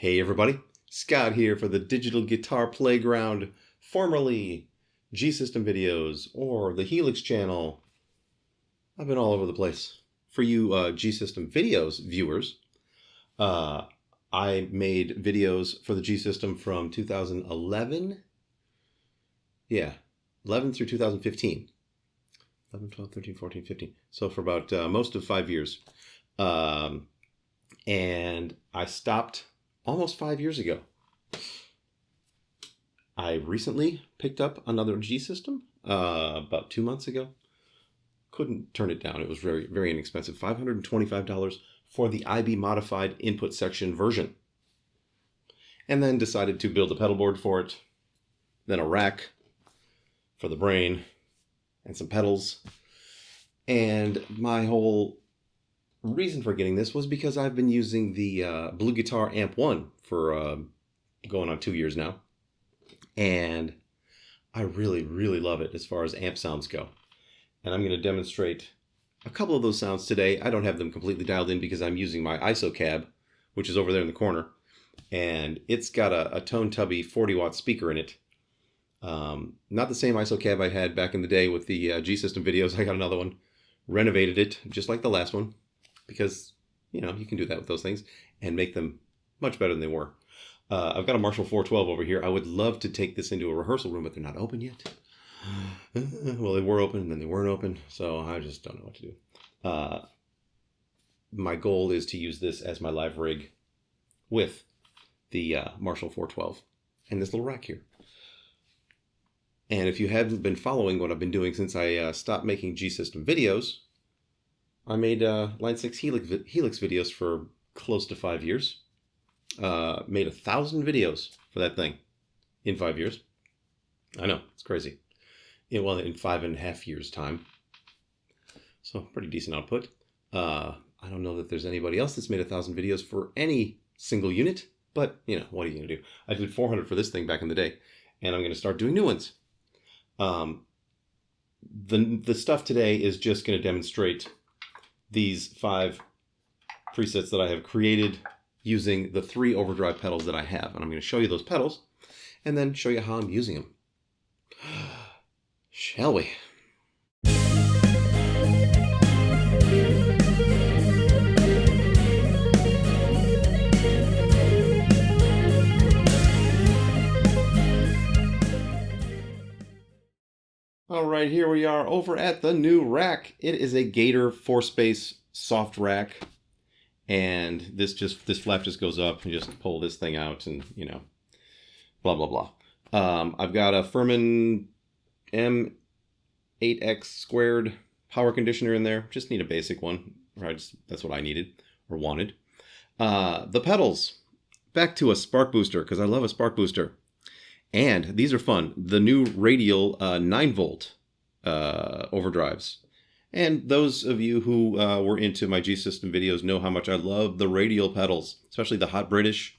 Hey everybody, Scott here for the Digital Guitar Playground, formerly G-System Videos or the Helix channel. I've been all over the place. For you G-System Videos viewers, I made videos for the G-System from 2011. Yeah, 11 through 2015. 11, 12, 13, 14, 15. So for about most of 5 years. And I stopped almost 5 years ago. I recently picked up another G-System about 2 months ago. Couldn't turn it down. It was very, very inexpensive. $525 for the IB modified input section version. And then decided to build a pedal board for it. Then a rack for the brain and some pedals. And my whole reason for getting this was because I've been using the BluGuitar Amp 1 for going on 2 years now. And I really, really love it as far as amp sounds go. And I'm going to demonstrate a couple of those sounds today. I don't have them completely dialed in because I'm using my ISO cab, which is over there in the corner. And it's got a Tone Tubby 40-watt speaker in it. Not the same ISO cab I had back in the day with the G-System videos. I got another one, renovated it just like the last one. Because, you know, you can do that with those things and make them much better than they were. I've got a Marshall 412 over here. I would love to take this into a rehearsal room, but they're not open yet. Well, they were open and then they weren't open, so I just don't know what to do. My goal is to use this as my live rig with the Marshall 412 and this little rack here. And if you haven't been following what I've been doing since I stopped making G-System videos, I made Line 6 Helix videos for close to 5 years. Made 1,000 videos for that thing in 5 years. I know, it's crazy. Well, in 5.5 years' time. So, pretty decent output. I don't know that there's anybody else that's made 1,000 videos for any single unit. But, you know, what are you going to do? I did 400 for this thing back in the day. And I'm going to start doing new ones. The stuff today is just going to demonstrate these 5 presets that I have created using the 3 overdrive pedals that I have. And I'm going to show you those pedals and then show you how I'm using them. Shall we? All right, here we are over at the new rack. It is a Gator 4-space soft rack. And this flap just goes up and you just pull this thing out and, you know, blah, blah, blah. I've got a Furman M8X squared power conditioner in there. Just need a basic one. Right? That's what I needed or wanted. The pedals. Back to a spark booster because I love a spark booster. And these are fun. The new radial 9-volt overdrives. And those of you who were into my G-System videos know how much I love the radial pedals, especially the Hot British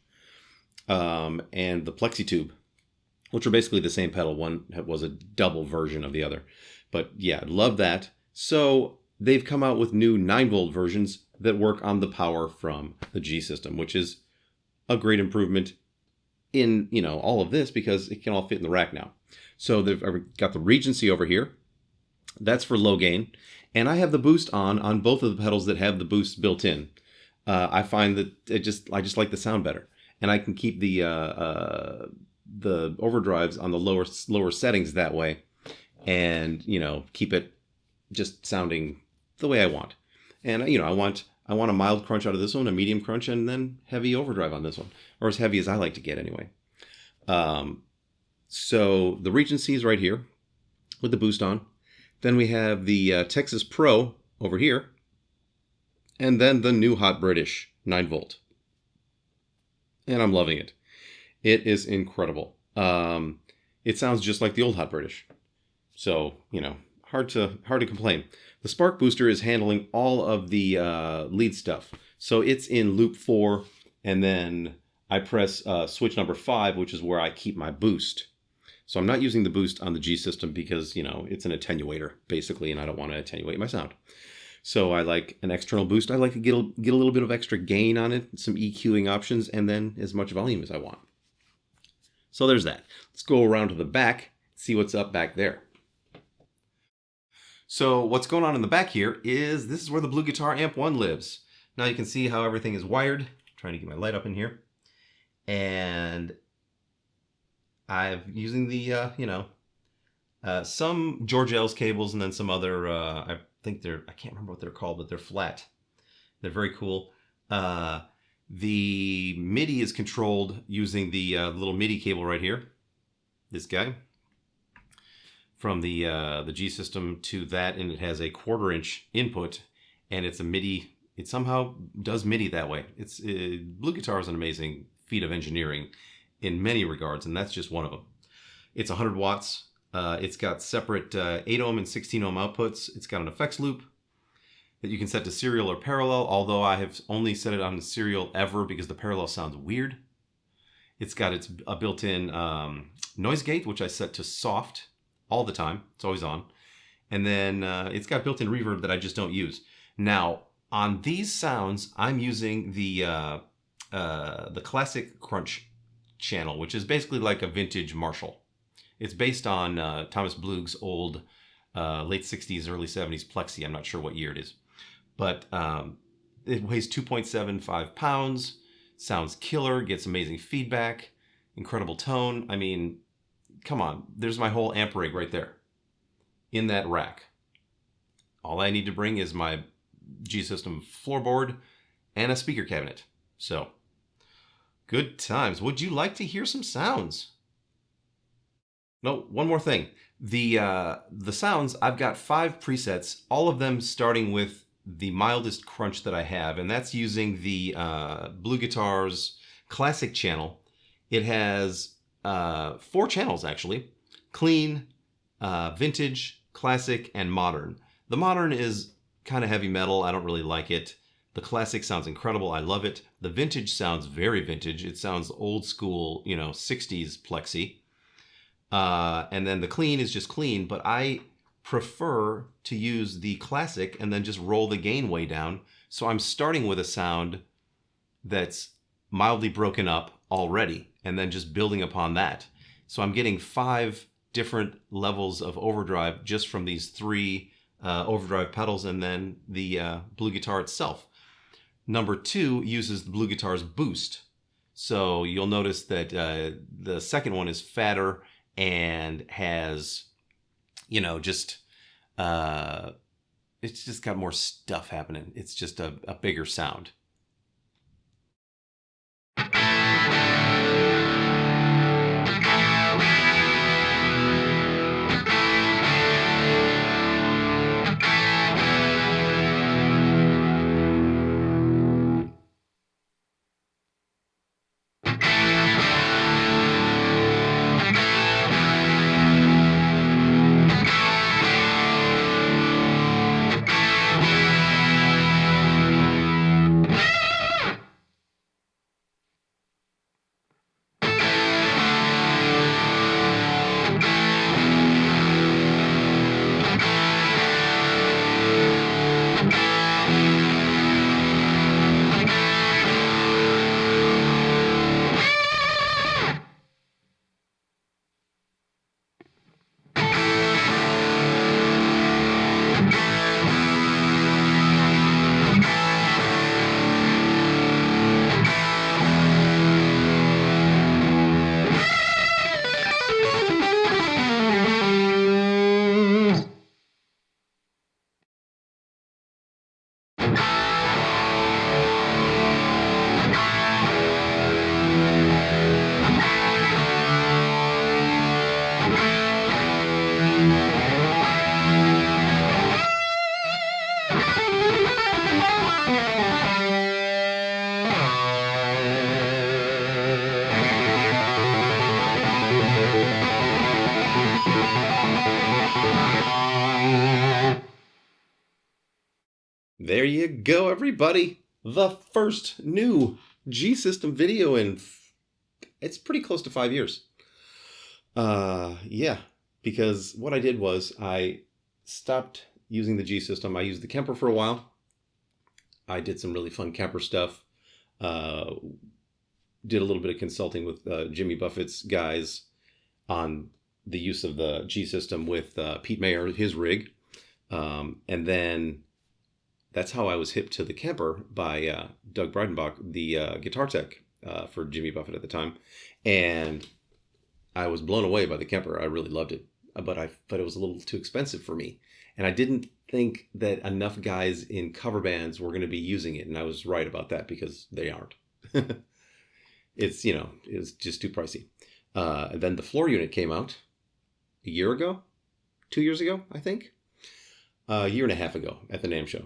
and the PlexiTube, which are basically the same pedal. One was a double version of the other. But yeah, love that. So they've come out with new 9-volt versions that work on the power from the G-System, which is a great improvement in, you know, all of this because it can all fit in the rack now. So they've got the Regency over here. That's for low gain. And I have the boost on both of the pedals that have the boost built in. I find that I just like the sound better. And I can keep the overdrives on the lower settings that way. And, you know, keep it just sounding the way I want. And, you know, I want a mild crunch out of this one, a medium crunch, and then heavy overdrive on this one. Or as heavy as I like to get anyway. So the Regency is right here with the boost on. Then we have the Texas Pro over here. And then the new Hot British 9-volt. And I'm loving it. It is incredible. It sounds just like the old Hot British. So, you know, hard to complain. The Spark Booster is handling all of the lead stuff. So it's in loop 4. And then I press switch number 5, which is where I keep my boost. So I'm not using the boost on the G-System because, you know, it's an attenuator, basically, and I don't want to attenuate my sound. So I like an external boost. I like to get a little bit of extra gain on it, some EQing options, and then as much volume as I want. So there's that. Let's go around to the back, see what's up back there. So what's going on in the back here is this is where the BluGuitar Amp 1 lives. Now you can see how everything is wired. I'm trying to get my light up in here. And I'm using the, some George L's cables and then some other, I can't remember what they're called, but they're flat. They're very cool. The MIDI is controlled using the little MIDI cable right here. This guy. From the G system to that, and it has a 1/4" input, and it's a MIDI. It somehow does MIDI that way. BluGuitar is an amazing feat of engineering in many regards, and that's just one of them. It's 100 watts. It's got separate 8 ohm and 16 ohm outputs. It's got an effects loop that you can set to serial or parallel, although I have only set it on the serial ever because the parallel sounds weird. It's got a built-in noise gate, which I set to soft all the time. It's always on. And then it's got built-in reverb that I just don't use. Now, on these sounds, I'm using the classic crunch channel, which is basically like a vintage Marshall. It's based on Thomas Blug's old late 60s, early 70s Plexi. I'm not sure what year it is. But it weighs 2.75 pounds, sounds killer, gets amazing feedback, incredible tone. I mean, come on, there's my whole amp rig right there in that rack. All I need to bring is my G System floorboard and a speaker cabinet. So, good times. Would you like to hear some sounds? No, one more thing. The sounds, I've got 5 presets, all of them starting with the mildest crunch that I have, and that's using the BluGuitar's classic channel. It has 4 channels actually: clean, vintage, classic, and modern. The modern is kind of heavy metal. I don't really like it. The classic sounds incredible. I love it. The vintage sounds very vintage. It sounds old school, 60s Plexi. And then the clean is just clean, but I prefer to use the classic and then just roll the gain way down. So I'm starting with a sound that's mildly broken up already and then just building upon that. So I'm getting 5 different levels of overdrive just from these 3 overdrive pedals and then the BluGuitar itself. Number 2 uses the BluGuitar's boost. So you'll notice that the second one is fatter and has, it's just got more stuff happening. It's just a bigger sound. There you go, everybody. The first new G System video in, it's pretty close to 5 years. Yeah, because what I did was I stopped using the G system. I used the Kemper for a while. I did some really fun Kemper stuff. Did a little bit of consulting with Jimmy Buffett's guys on the use of the G system with Pete Mayer, his rig. And then that's how I was hip to the Kemper by Doug Breidenbach, the guitar tech for Jimmy Buffett at the time. And I was blown away by the Kemper. I really loved it, but it was a little too expensive for me. And I didn't think that enough guys in cover bands were going to be using it. And I was right about that because they aren't. It's, it's just too pricey. And then the floor unit came out a year ago, 2 years ago, I think, a year and a half ago at the NAMM show.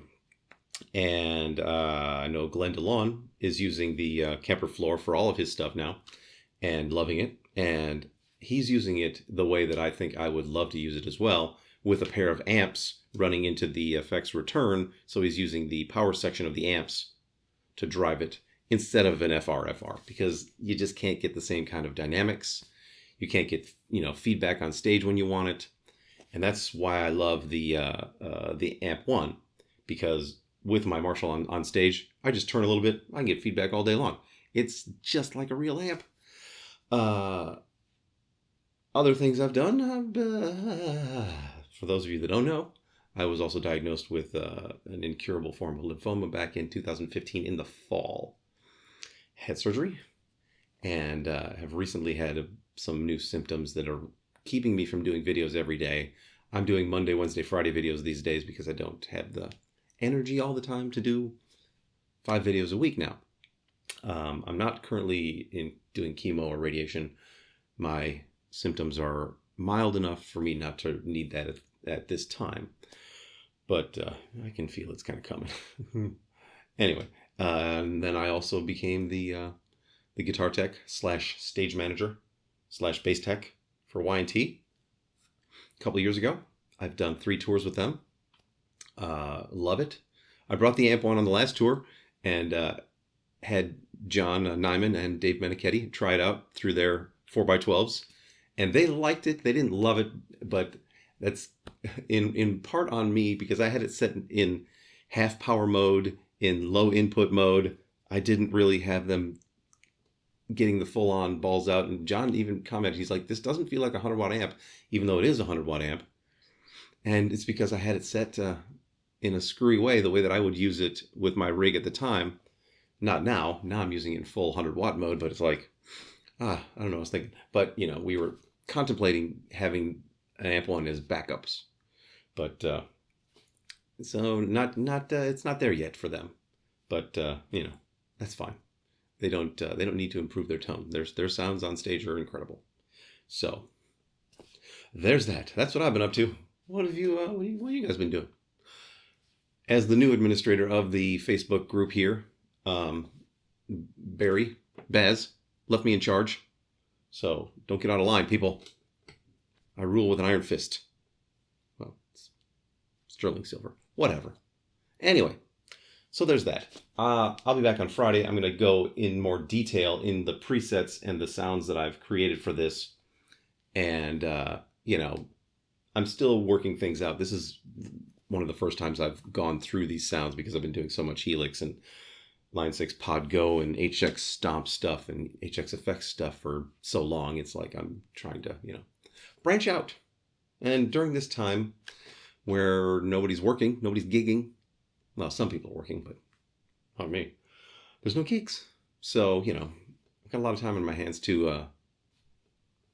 And I know Glenn DeLon is using the Kemper floor for all of his stuff now and loving it. And he's using it the way that I think I would love to use it as well, with a pair of amps running into the effects return. So he's using the power section of the amps to drive it instead of an FR, because you just can't get the same kind of dynamics. You can't get, feedback on stage when you want it. And that's why I love the Amp 1, because with my Marshall on stage, I just turn a little bit, I can get feedback all day long. It's just like a real amp. Other things I've done, for those of you that don't know, I was also diagnosed with an incurable form of lymphoma back in 2015 in the fall. Had surgery and have recently had some new symptoms that are keeping me from doing videos every day. I'm doing Monday, Wednesday, Friday videos these days because I don't have the energy all the time to do 5 videos a week now. I'm not currently doing chemo or radiation. My symptoms are mild enough for me not to need that at this time, but I can feel it's kind of coming. Anyway, and then I also became the guitar tech / stage manager / bass tech for Y&T a couple years ago. I've done 3 tours with them. Love it. I brought the Amp 1 on the last tour and had John Nyman and Dave Menichetti try it out through their 4x12s, and they liked it. They didn't love it, but that's in part on me because I had it set in half power mode, in low input mode. I didn't really have them getting the full on balls out. And John even commented, he's like, this doesn't feel like a 100 watt amp, even though it is a 100 watt amp. And it's because I had it set in a screwy way, the way that I would use it with my rig at the time. Not now. Now I'm using it in full 100 watt mode, but it's like, I don't know what I was thinking. But, we were contemplating having an Amp 1 as backups. But, so it's not there yet for them. But, that's fine. They don't need to improve their tone. Their sounds on stage are incredible. So there's that. That's what I've been up to. What have you guys been doing? As the new administrator of the Facebook group here, Baz left me in charge. So don't get out of line, people. I rule with an iron fist. Well, it's sterling silver. Whatever. Anyway, so there's that. I'll be back on Friday. I'm going to go in more detail in the presets and the sounds that I've created for this. And, I'm still working things out. This is one of the first times I've gone through these sounds because I've been doing so much Helix and Line 6 Pod Go and HX Stomp stuff and HX Effects stuff for so long. It's like I'm trying to, branch out. And during this time where nobody's working, nobody's gigging, well, some people are working, but not me. There's no gigs. So, I've got a lot of time in my hands to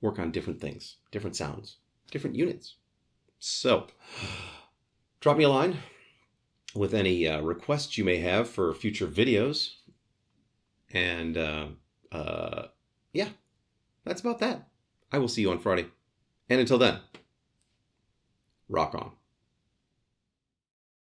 work on different things, different sounds, different units. So, drop me a line with any requests you may have for future videos. And, yeah, that's about that. I will see you on Friday. And until then, rock on.